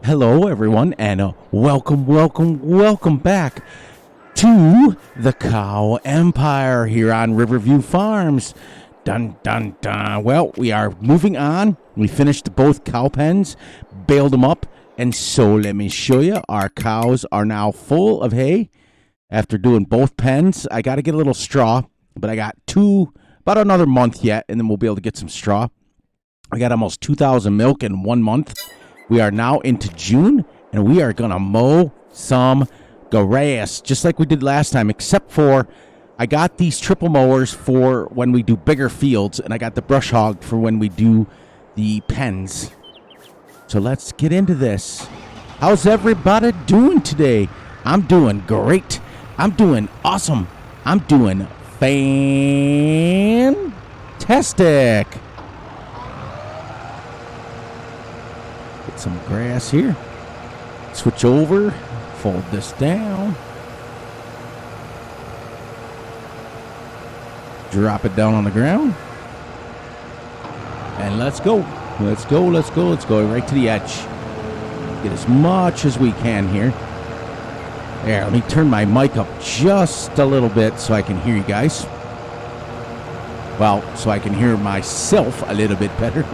Hello, everyone, and welcome back to the Cow Empire here on Riverview Farms. Dun, dun, dun. Well, we are moving on. We finished both cow pens, baled them up, and so let me show you. Our cows are now full of hay after doing both pens. I got to get a little straw, but I got about another month yet, and then we'll be able to get some straw. I got almost 2,000 milk in 1 month. We are now into June, and we are going to mow some grass, just like we did last time, except for I got these triple mowers for when we do bigger fields, and I got the brush hog for when we do the pens. So let's get into this. How's everybody doing today? I'm doing great. I'm doing awesome. I'm doing fantastic. Some grass here. Switch over, fold this down, drop it down on the ground, and let's go right to the edge. Get as much as we can here. There, let me turn my mic up just a little bit so I can hear you guys. Well, so I can hear myself a little bit better.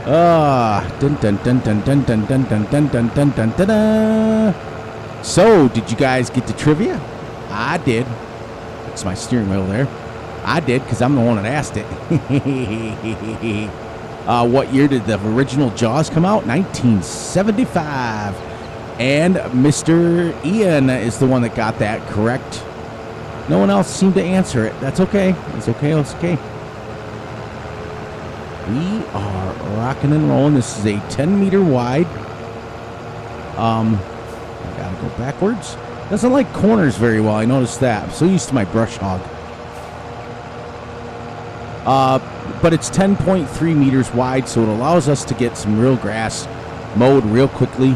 Dun dun dun dun dun dun dun dun dun dun dun dun dun. So, did you guys get the trivia? I did. That's my steering wheel there. I did, because I'm the one that asked it. What year did the original Jaws come out? 1975. And Mr. Ian is the one that got that correct. No one else seemed to answer it. That's okay. It's okay. It's okay. We are rocking and rolling. This is a 10-meter wide. I gotta go backwards. Doesn't like corners very well. I noticed that. I'm so used to my brush hog. But it's 10.3 meters wide, so it allows us to get some real grass mowed real quickly.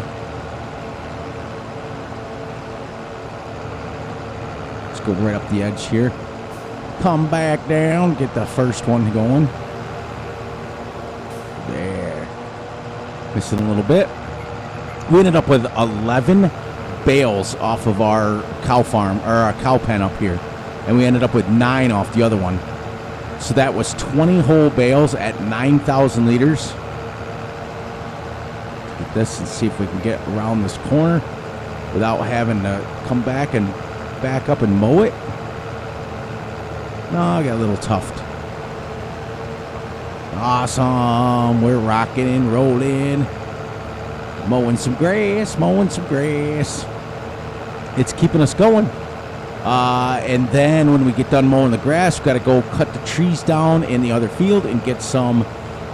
Let's go right up the edge here. Come back down. Get the first one going. There. Missing a little bit. We ended up with 11 bales off of our cow farm, or our cow pen up here. And we ended up with 9 off the other one. So that was 20 whole bales at 9,000 liters. Get this and see if we can get around this corner without having to come back and back up and mow it. No, I got a little tuft. Awesome. We're rocking and rolling. Mowing some grass. It's keeping us going. And then when we get done mowing the grass, we've got to go cut the trees down in the other field and get some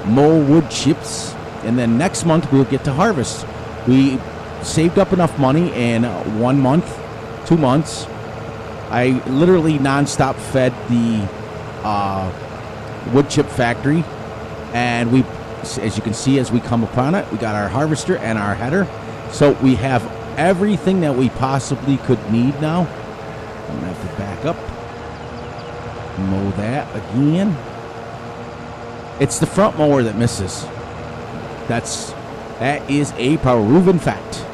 mow wood chips. And then next month we'll get to harvest. We saved up enough money in 1 month, 2 months. I literally nonstop fed the wood chip factory. And we, as you can see, as we come upon it, we got our harvester and our header. So we have everything that we possibly could need now. I'm going to have to back up. Mow that again. It's the front mower that misses. That is a proven fact.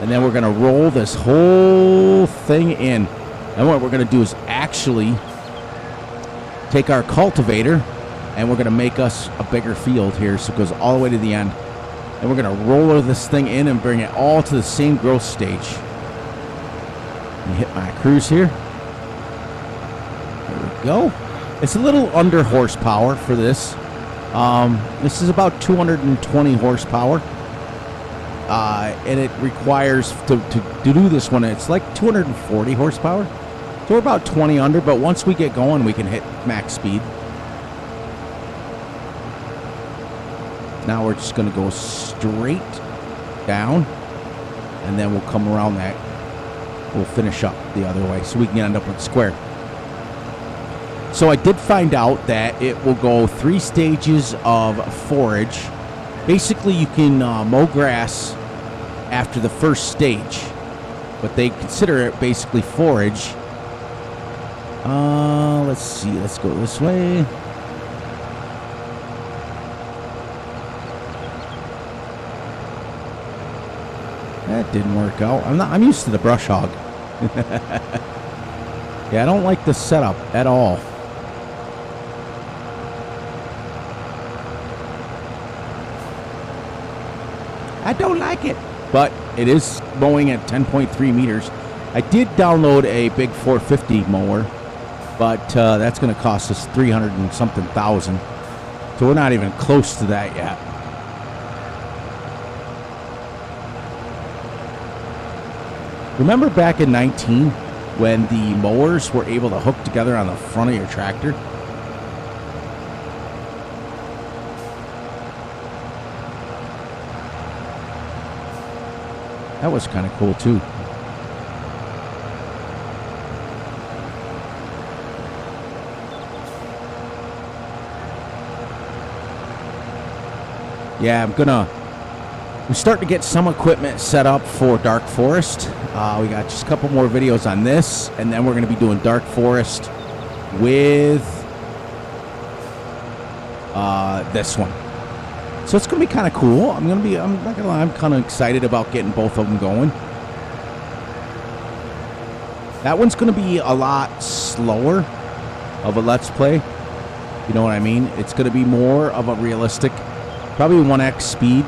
And then we're going to roll this whole thing in. And what we're going to do is actually take our cultivator, and we're going to make us a bigger field here, so it goes all the way to the end. And we're going to roller this thing in and bring it all to the same growth stage. Let me hit my cruise here. There we go. It's a little under horsepower for this. This is about 220 horsepower. And it requires, to do this one, it's like 240 horsepower. So we're about 20 under, but once we get going, we can hit max speed. Now we're just going to go straight down, and then we'll come around that. We'll finish up the other way so we can end up with a square. So I did find out that it will go 3 stages of forage. Basically, you can mow grass after the first stage, but they consider it basically forage. Let's see. Let's go this way. That didn't work out. I'm used to the brush hog. Yeah, I don't like the setup at all. I don't like it. But it is mowing at 10.3 meters. I did download a big 450 mower, but that's going to cost us 300 and something thousand. So we're not even close to that yet. Remember back in 19 when the mowers were able to hook together on the front of your tractor? That was kind of cool too. Yeah, we're starting to get some equipment set up for dark forest. We got just a couple more videos on this, and then we're going to be doing dark forest with this one. So it's going to be kind of cool. I'm not going to lie, I'm kind of excited about getting both of them going. That one's going to be a lot slower of a Let's Play. You know what I mean? It's going to be more of a realistic, probably 1x speed.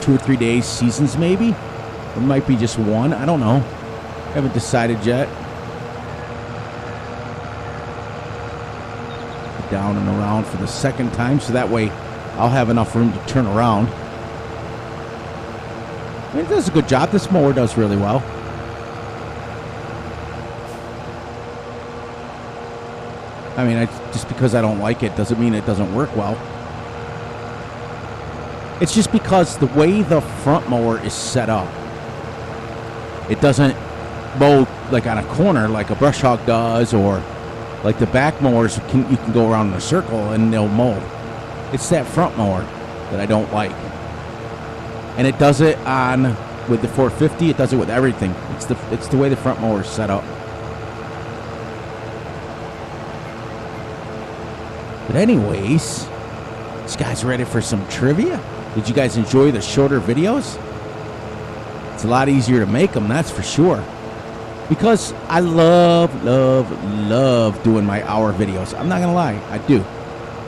2 or 3 days seasons maybe. It might be just one. I don't know. Haven't decided yet. Down and around for the second time, so that way I'll have enough room to turn around. I mean, it does a good job. This mower does really well. I mean, just because I don't like it doesn't mean it doesn't work well. It's just because the way the front mower is set up, it doesn't mow like on a corner like a brush hog does, or like the back mowers you can go around in a circle and they'll mow. It's that front mower that I don't like. And it does it with the 450, it does it with everything. It's the way the front mower is set up. But anyways, this guy's ready for some trivia. Did you guys enjoy the shorter videos? It's a lot easier to make them, that's for sure. Because I love doing my hour videos. I'm not going to lie, I do.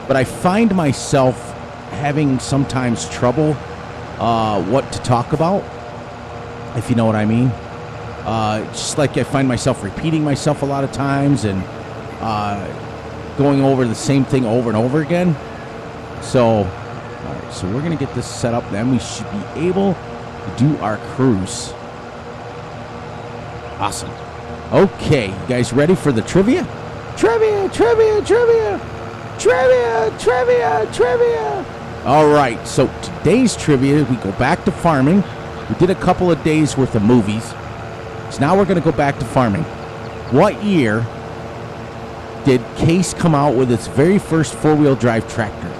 But I find myself having sometimes trouble what to talk about, if you know what I mean. Just like I find myself repeating myself a lot of times and going over the same thing over and over again. So... Alright, so we're going to get this set up, then we should be able to do our cruise. Awesome. Okay, you guys ready for the trivia? Trivia! Alright, so today's trivia, we go back to farming. We did a couple of days worth of movies. So now we're going to go back to farming. What year did Case come out with its very first four-wheel drive tractor?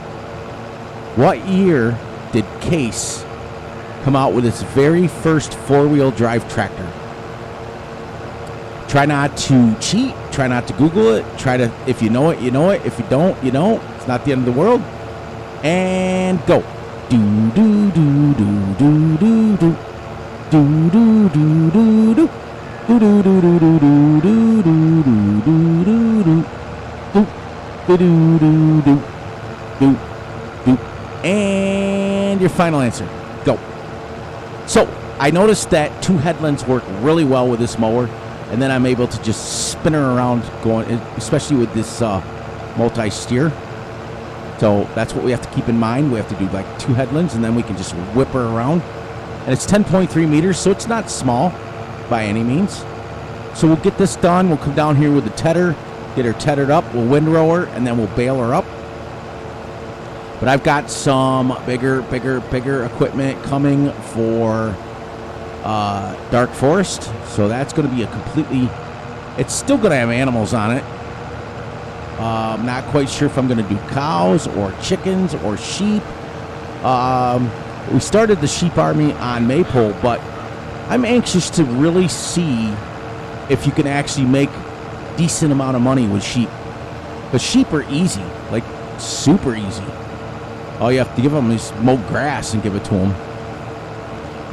What year did Case come out with its very first four-wheel drive tractor? Try not to cheat. Try not to Google it. If you know it, you know it. If you don't, you don't. It's not the end of the world. And go. Do do do do do do do. Do do do do do. Do do do do do do do do do do do. Do do do do do do. And your final answer. Go. So, I noticed that two headlands work really well with this mower, and then I'm able to just spin her around going, especially with this multi-steer. So, that's what we have to keep in mind. We have to do like two headlands, and then we can just whip her around. And it's 10.3 meters, so it's not small by any means. So, we'll get this done. We'll come down here with the tedder, get her tethered up, we'll windrow her, and then we'll bail her up. But I've got some bigger equipment coming for Dark Forest. So that's going to be a completely... It's still going to have animals on it. I'm not quite sure if I'm going to do cows or chickens or sheep. We started the sheep army on Maypole, but I'm anxious to really see if you can actually make decent amount of money with sheep. But sheep are easy, like super easy. All you have to give them is mow grass and give it to them.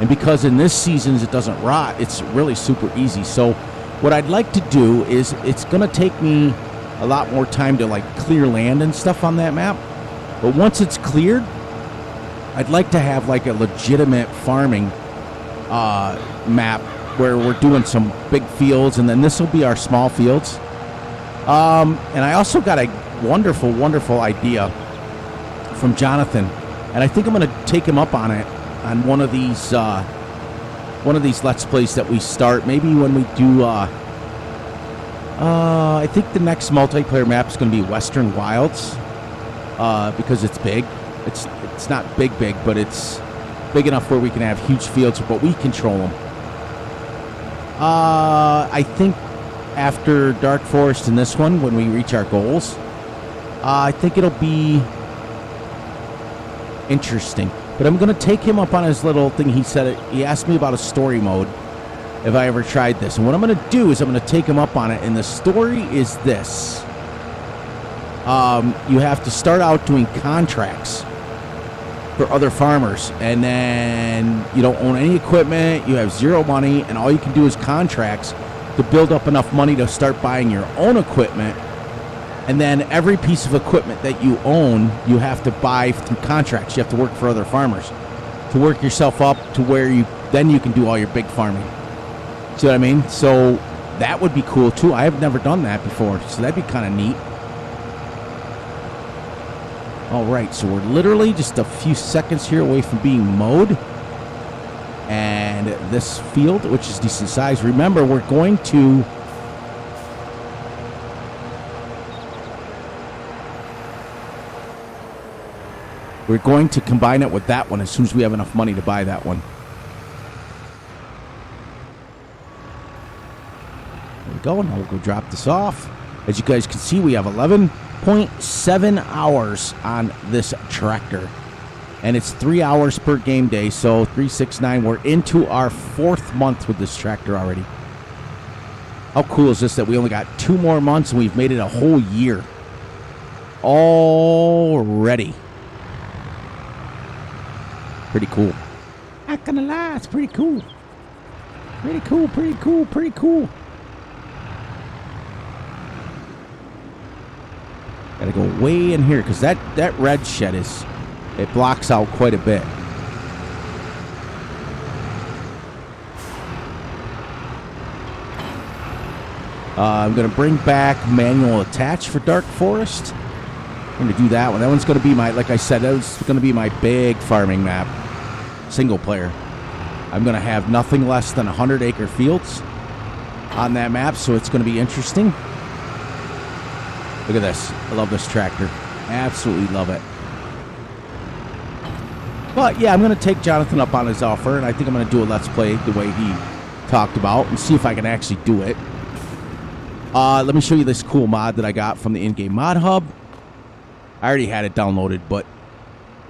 And because in this seasons it doesn't rot, it's really super easy. So what I'd like to do is, it's going to take me a lot more time to like clear land and stuff on that map. But once it's cleared, I'd like to have like a legitimate farming map where we're doing some big fields, and then this will be our small fields. And I also got a wonderful, wonderful idea from Jonathan, and I think I'm going to take him up on it on one of these Let's Plays that we start. Maybe when we do, I think the next multiplayer map is going to be Western Wilds, because it's big. It's not big, but it's big enough where we can have huge fields, but we control them. I think after Dark Forest and this one, when we reach our goals, I think it'll be interesting. But I'm going to take him up on his little thing. He asked me about a story mode, if I ever tried this. And what I'm going to do is I'm going to take him up on it. And the story is this. You have to start out doing contracts for other farmers. And then you don't own any equipment. You have zero money. And all you can do is contracts to build up enough money to start buying your own equipment. And then every piece of equipment that you own, you have to buy through contracts. You have to work for other farmers to work yourself up to where you can do all your big farming. See what I mean? So that would be cool too. I have never done that before, so that'd be kind of neat. All right, so we're literally just a few seconds here away from being mowed. And this field, which is decent size, remember, we're going to combine it with that one as soon as we have enough money to buy that one. There we go. Now we'll go drop this off. As you guys can see, we have 11.7 hours on this tractor. And it's 3 hours per game day, so 369. We're into our 4th month with this tractor already. How cool is this that we only got 2 more months and we've made it a whole year already? Pretty cool. Not gonna lie, it's pretty cool. Pretty cool, pretty cool, pretty cool. Gotta go way in here because that red shed it blocks out quite a bit. I'm gonna bring back manual attach for Dark Forest. I'm gonna do that one. That one's gonna be like I said, that was gonna be my big farming map. Single player. I'm going to have nothing less than 100-acre fields on that map, so it's going to be interesting. Look at this. I love this tractor. Absolutely love it. But, yeah, I'm going to take Jonathan up on his offer, and I think I'm going to do a Let's Play the way he talked about and see if I can actually do it. Let me show you this cool mod that I got from the in-game mod hub. I already had it downloaded, but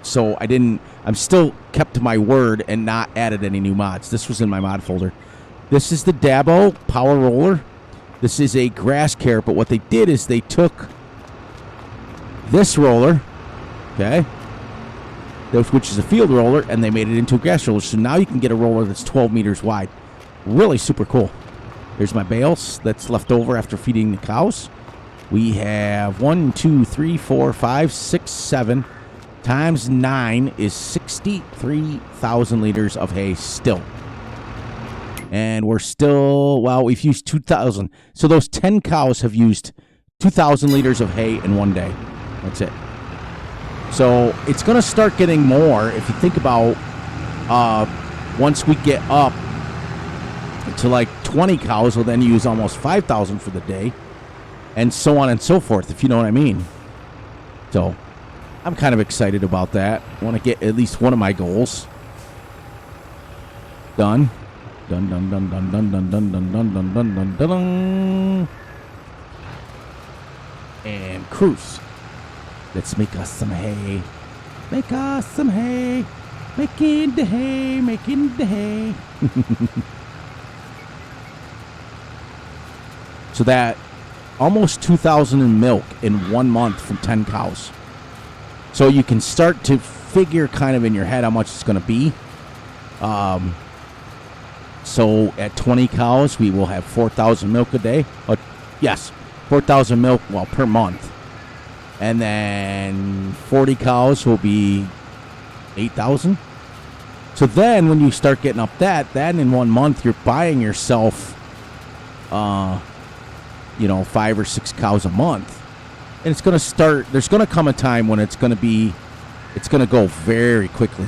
so I'm still kept to my word and not added any new mods. This was in my mod folder. This is the Dabo Power Roller. This is a grass care, but what they did is they took this roller, okay, which is a field roller, and they made it into a grass roller. So now you can get a roller that's 12 meters wide. Really super cool. Here's my bales that's left over after feeding the cows. We have 1, 2, 3, 4, 5, 6, 7 times 9 is 63,000 liters of hay still. And we're still, well, we've used 2,000. So those 10 cows have used 2,000 liters of hay in one day. That's it. So it's going to start getting more if you think about once we get up to like 20 cows, we'll then use almost 5,000 for the day. And so on and so forth, if you know what I mean. So I'm kind of excited about that. I want to get at least one of my goals done. Dun dun dun dun dun dun dun dun dun dun dun dun dun dun. And cruise. Let's make us some hay. Make us some hay. Making the hay. Making the hay. So that almost 2,000 in milk in 1 month from 10 cows. So you can start to figure kind of in your head how much it's going to be. So at 20 cows, we will have 4,000 milk a day. Yes, 4,000 milk, well, per month. And then 40 cows will be 8,000. So then when you start getting up then in 1 month, you're buying yourself, 5 or 6 cows a month. And it's going to start, there's going to come a time when it's going to go very quickly.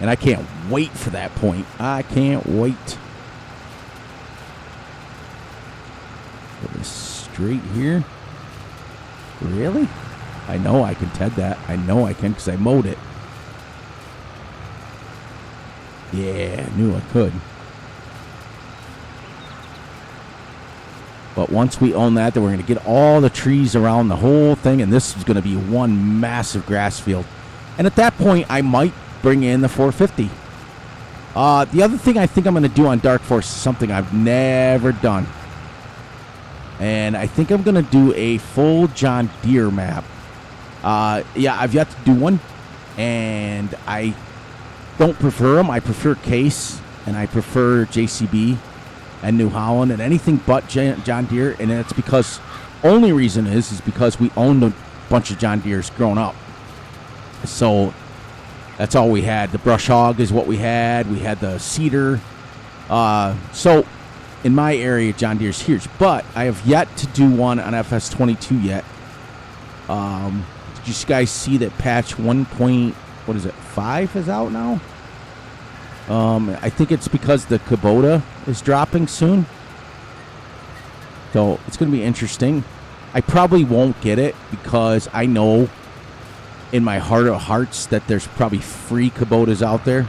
And I can't wait for that point. I can't wait. Put this straight here. Really? I know I can TED that. I know I can because I mowed it. Yeah, I knew I could. But once we own that, then we're going to get all the trees around the whole thing, and this is going to be one massive grass field. And at that point, I might bring in the 450. The other thing I think I'm going to do on Dark Force is something I've never done. And I think I'm going to do a full John Deere map. I've yet to do one. And I don't prefer them. I prefer Case. And I prefer JCB and New Holland and anything but John Deere. And that's because, only reason is because we owned a bunch of John Deeres growing up. So that's all we had. The brush hog is what we had. We had the cedar. So in my area, John Deere's huge. But I have yet to do one on Fs22 yet. Did you guys see that patch 1.5 is out now? I think it's because the Kubota is dropping soon. So it's going to be interesting. I probably won't get it because I know in my heart of hearts that there's probably free Kubotas out there.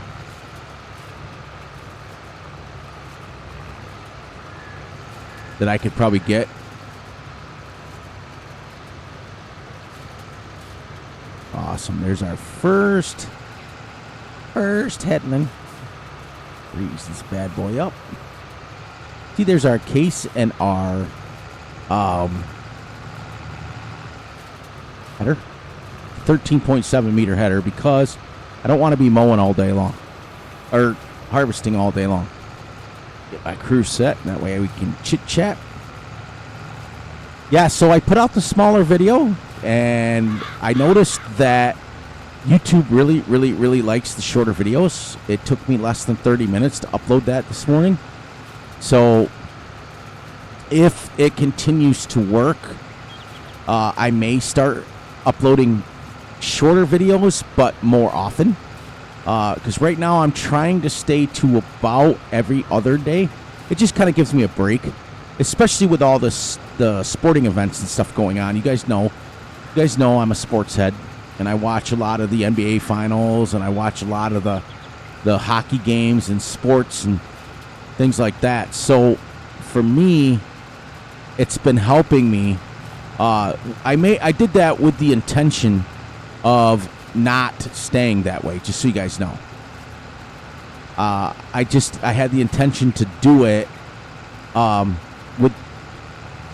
That I could probably get. Awesome. There's our first headman. Grease this bad boy up. See, there's our Case and our header. 13.7 meter header because I don't want to be mowing all day long or harvesting all day long. Get my crew set, and that way we can chit chat. Yeah, so I put out the smaller video, and I noticed that YouTube really likes the shorter videos. It took me less than 30 minutes to upload that this morning. So if it continues to work, I may start uploading shorter videos, but more often. Because right now I'm trying to stay to about every other day. It just kind of gives me a break, especially with all the sporting events and stuff going on. You guys know I'm a sports head, and I watch a lot of the NBA finals, and I watch a lot of the hockey games and sports and things like that. So for me, it's been helping me. I did that with the intention of not staying that way, just so you guys know. I had the intention to do it with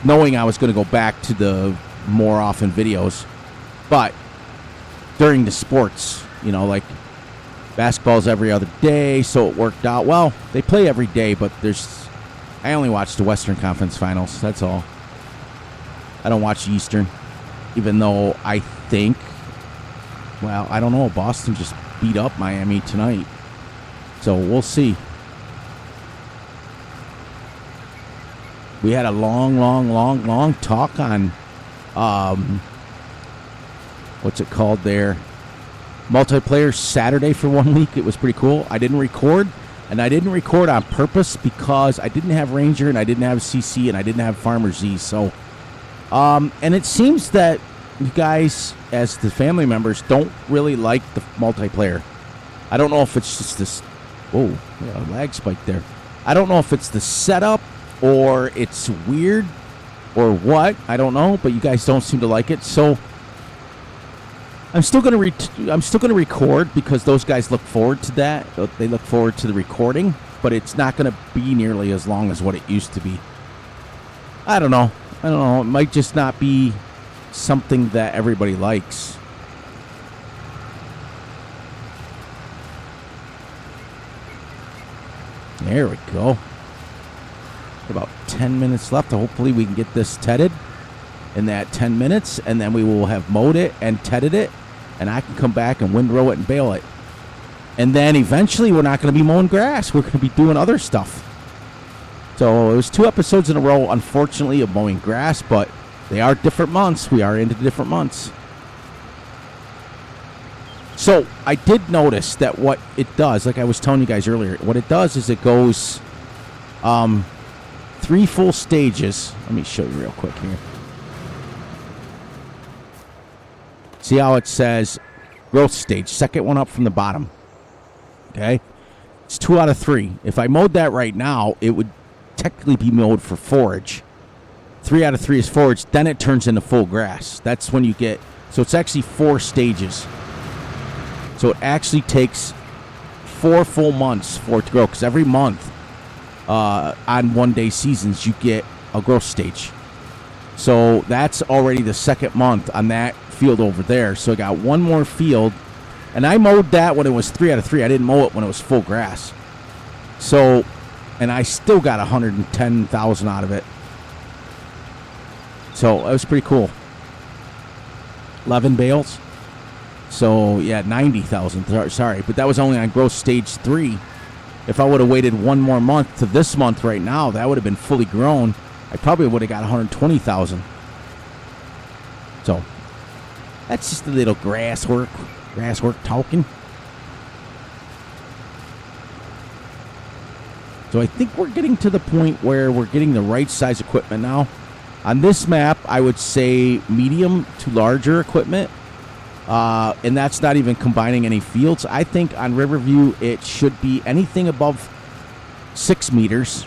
knowing I was going to go back to the more often videos, but during the sports, like basketball's every other day, so it worked out. Well, they play every day, but I only watch the Western Conference Finals, that's all. I don't watch Eastern, even though I think, I don't know, Boston just beat up Miami tonight. So we'll see. We had a long talk on, what's it called there? Multiplayer Saturday for 1 week. It was pretty cool. I didn't record, and I didn't record on purpose because I didn't have Ranger, and I didn't have CC, and I didn't have Farmer Z. So, and it seems that you guys, as the family members, don't really like the multiplayer. I don't know if it's just this. Whoa, a lag spike there. I don't know if it's the setup or it's weird or what. I don't know, but you guys don't seem to like it. So I'm still gonna record because those guys look forward to that. They look forward to the recording, but it's not gonna be nearly as long as what it used to be. I don't know. It might just not be something that everybody likes. There we go. About 10 minutes left. Hopefully we can get this tedded in that 10 minutes, and then we will have mowed it and tedded it, and I can come back and windrow it and bale it. And then eventually we're not going to be mowing grass. We're going to be doing other stuff. So it was 2 episodes in a row, unfortunately, of mowing grass, but they are different months. We are into different months. So I did notice that what it does, like I was telling you guys earlier, what it does is it goes 3 full stages. Let me show you real quick here. See how it says growth stage, second one up from the bottom. Okay? It's 2 out of 3. If I mowed that right now, it would technically be mowed for forage. 3 out of 3 is forage. Then it turns into full grass. That's when you get... So it's actually 4 stages. So it actually takes 4 full months for it to grow. Because every month on one-day seasons, you get a growth stage. So that's already the second month on that field over there. So I got 1 more field. And I mowed that when it was 3 out of 3. I didn't mow it when it was full grass. So, and I still got 110,000 out of it. So it was pretty cool. 11 bales. So yeah, 90,000. Sorry, but that was only on growth stage 3. If I would have waited 1 more month to this month right now, that would have been fully grown. I probably would have got 120,000. So that's just a little grass work talking. So I think we're getting to the point where we're getting the right size equipment now. On this map, I would say medium to larger equipment. And that's not even combining any fields. I think on Riverview, it should be anything above 6 meters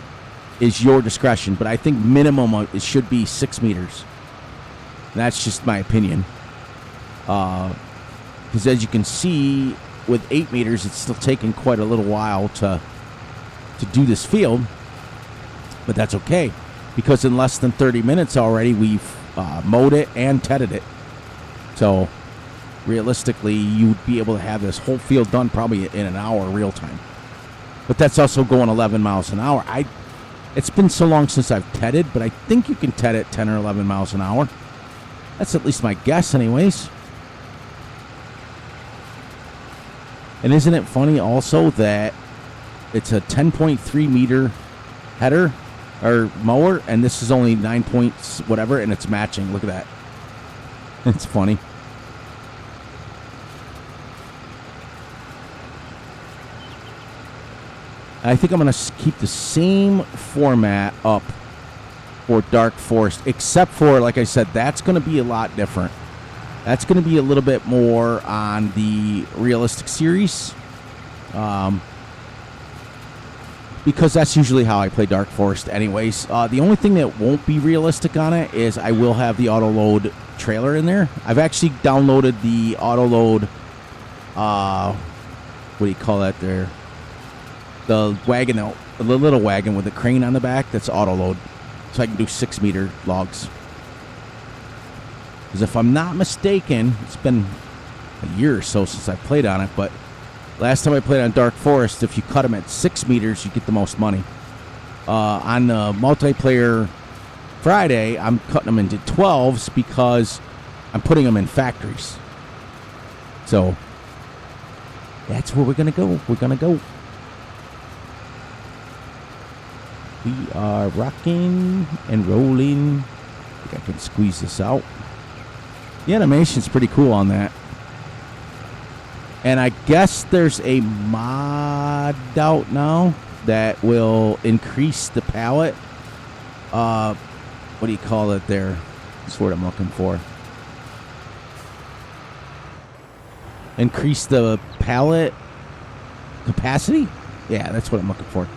is your discretion. But I think minimum it should be 6 meters. And that's just my opinion. Because as you can see, with 8 meters, it's still taking quite a little while to do this field. But that's okay. Because in less than 30 minutes already, we've mowed it and tedded it. So realistically, you'd be able to have this whole field done probably in an hour real time. But that's also going 11 miles an hour. It's been so long since I've tedded, but I think you can ted it 10 or 11 miles an hour. That's at least my guess anyways. And isn't it funny also that it's a 10.3 meter header or mower, and this is only 9 points whatever, and it's matching. Look at that. It's funny. I think I'm going to keep the same format up for Dark Forest, except for, like I said, that's going to be a lot different. That's going to be a little bit more on the realistic series. Because that's usually how I play Dark Forest anyways. The only thing that won't be realistic on it is I will have the auto-load trailer in there. I've actually downloaded the auto-load, what do you call that there? The wagon, the little wagon with the crane on the back, that's auto-load. So I can do 6 meter logs. Because if I'm not mistaken, it's been a year or so since I played on it, but last time I played on Dark Forest, if you cut them at 6 meters, you get the most money. On the multiplayer Friday, I'm cutting them into 12s because I'm putting them in factories. So that's where we're going to go. We're going to go. We are rocking and rolling. I think I can squeeze this out. The animation's pretty cool on that. And I guess there's a mod out now that will increase the pallet. What do you call it there? That's what I'm looking for. Increase the pallet capacity? Yeah, that's what I'm looking for.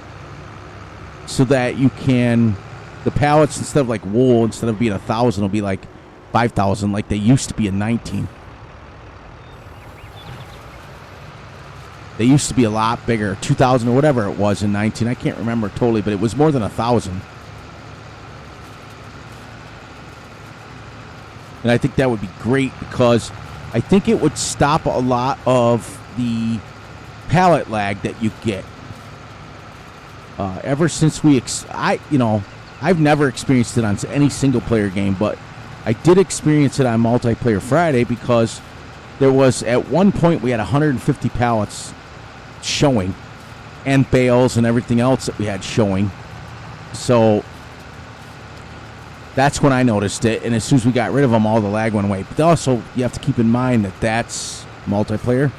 So that you can, the pallets, instead of like wool, instead of being 1,000, will be like 5,000 like they used to be in 19. They used to be a lot bigger, 2,000 or whatever it was in 19. I can't remember totally, but it was more than 1,000. And I think that would be great because I think it would stop a lot of the pallet lag that you get. Ever since I've never experienced it on any single player game, but I did experience it on multiplayer Friday because there was, at one point, we had 150 pallets showing and bales and everything else that we had showing. So that's when I noticed it, and as soon as we got rid of them, all the lag went away. But also, you have to keep in mind that that's multiplayer.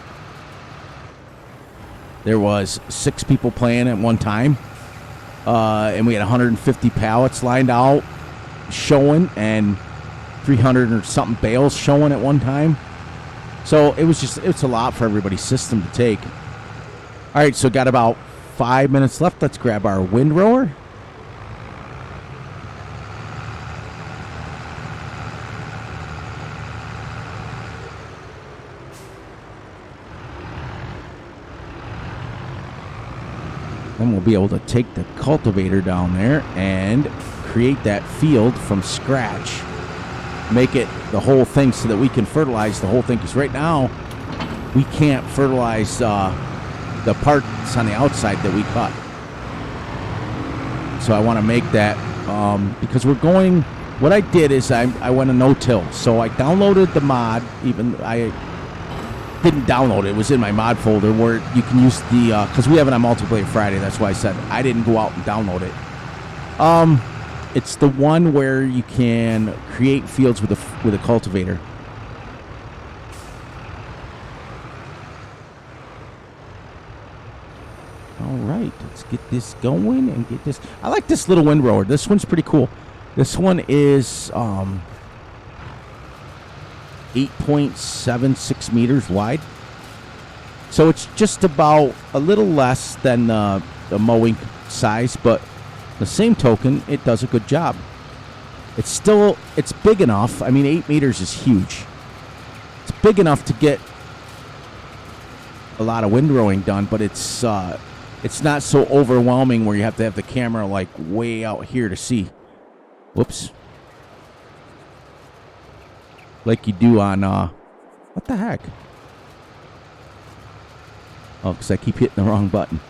There was 6 people playing at one time, and we had 150 pallets lined out showing, and 300 or something bales showing at one time. So it's a lot for everybody's system to take. All right, so got about 5 minutes left. Let's grab our windrower. Then we'll be able to take the cultivator down there and create that field from scratch. Make it the whole thing so that we can fertilize the whole thing. Because right now, we can't fertilize the parts on the outside that we cut. So I want to make that because we're going. What I did is I went to Notill. So I downloaded the mod. Even I didn't download it. It was in my mod folder where you can use the because we have it on Multiplayer Friday. That's why I said I didn't go out and download it. It's the one where you can create fields with a cultivator. All right, let's get this going and get this. I like this little windrower. This one's pretty cool. This one is 8.76 meters wide. So it's just about a little less than the mowing size, but the same token, it does a good job. It's big enough. I mean, 8 meters is huge. It's big enough to get a lot of windrowing done, but it's not so overwhelming where you have to have the camera like way out here to see. Whoops. Like you do on, what the heck? Oh, because I keep hitting the wrong button.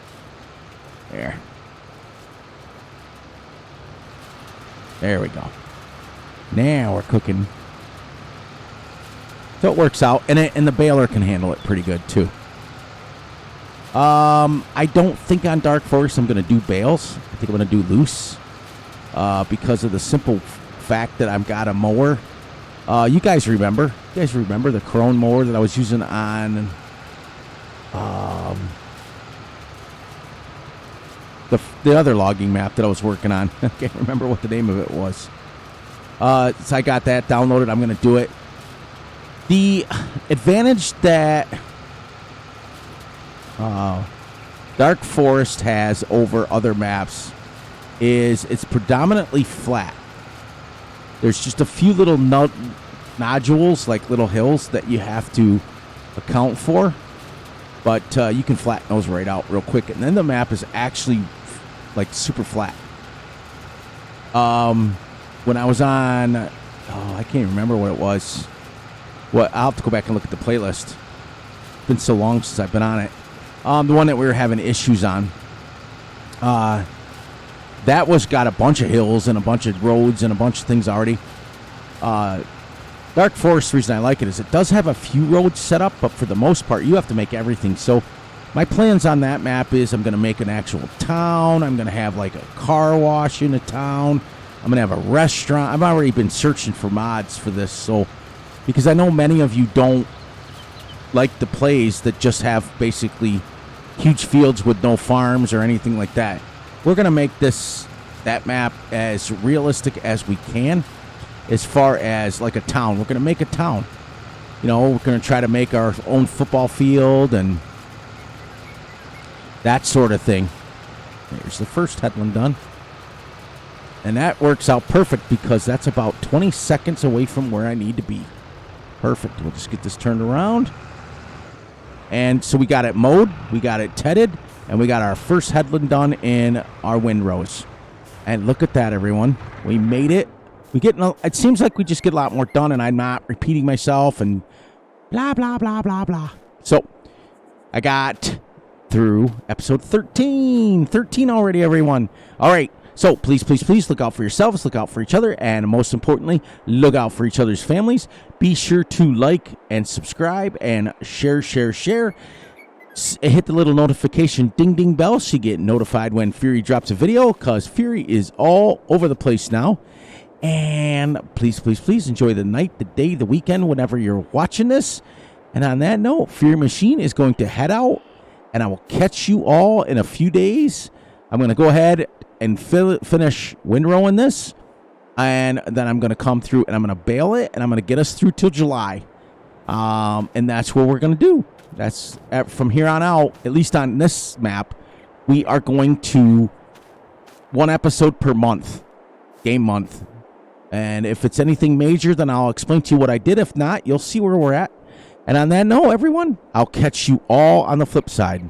There. There we go. Now we're cooking. So it works out, and the baler can handle it pretty good too. I don't think on Dark Forest I'm going to do bales. I think I'm going to do loose because of the simple fact that I've got a mower. You guys remember the Crone mower that I was using on the other logging map that I was working on. I can't remember what the name of it was. So I got that downloaded. I'm going to do it. The advantage that Dark Forest has over other maps is it's predominantly flat. There's just a few little nodules, like little hills, that you have to account for. But you can flatten those right out real quick. And then the map is actually like super flat. When I was on, I can't remember what it was. I'll have to go back and look at the playlist. It's been so long since I've been on it. The one that we were having issues on. That was got a bunch of hills and a bunch of roads and a bunch of things already. Dark Forest, the reason I like it is it does have a few roads set up, but for the most part, you have to make everything. So my plans on that map is I'm going to make an actual town. I'm going to have like a car wash in a town. I'm going to have a restaurant. I've already been searching for mods for this, so because I know many of you don't like the plays that just have basically huge fields with no farms or anything like that. We're going to make that map as realistic as we can as far as like a town. We're going to make a town. You know, we're going to try to make our own football field and that sort of thing. There's the first headland done. And that works out perfect because that's about 20 seconds away from where I need to be. Perfect. We'll just get this turned around. And so we got it mowed, we got it tedded, and we got our first headland done in our windrows. And look at that, everyone. We made it. It seems like we just get a lot more done, and I'm not repeating myself and blah, blah, blah, blah, blah. So I got through episode 13. 13 already, everyone. All right. So please, please, please look out for yourselves, look out for each other, and most importantly, look out for each other's families. Be sure to like and subscribe and share. Hit the little notification ding ding bell so you get notified when Fury drops a video, because Fury is all over the place now. And please, please, please enjoy the night, the day, the weekend, whenever you're watching this. And on that note, Fury Machine is going to head out, and I will catch you all in a few days. I'm going to go ahead and finish windrowing this, and then I'm going to come through and I'm going to bale it, and I'm going to get us through till July. And that's what we're going to do. That's from here on out, at least on this map, we are going to 1 episode per month, game month. And if it's anything major, then I'll explain to you what I did. If not, you'll see where we're at. And on that note, everyone, I'll catch you all on the flip side.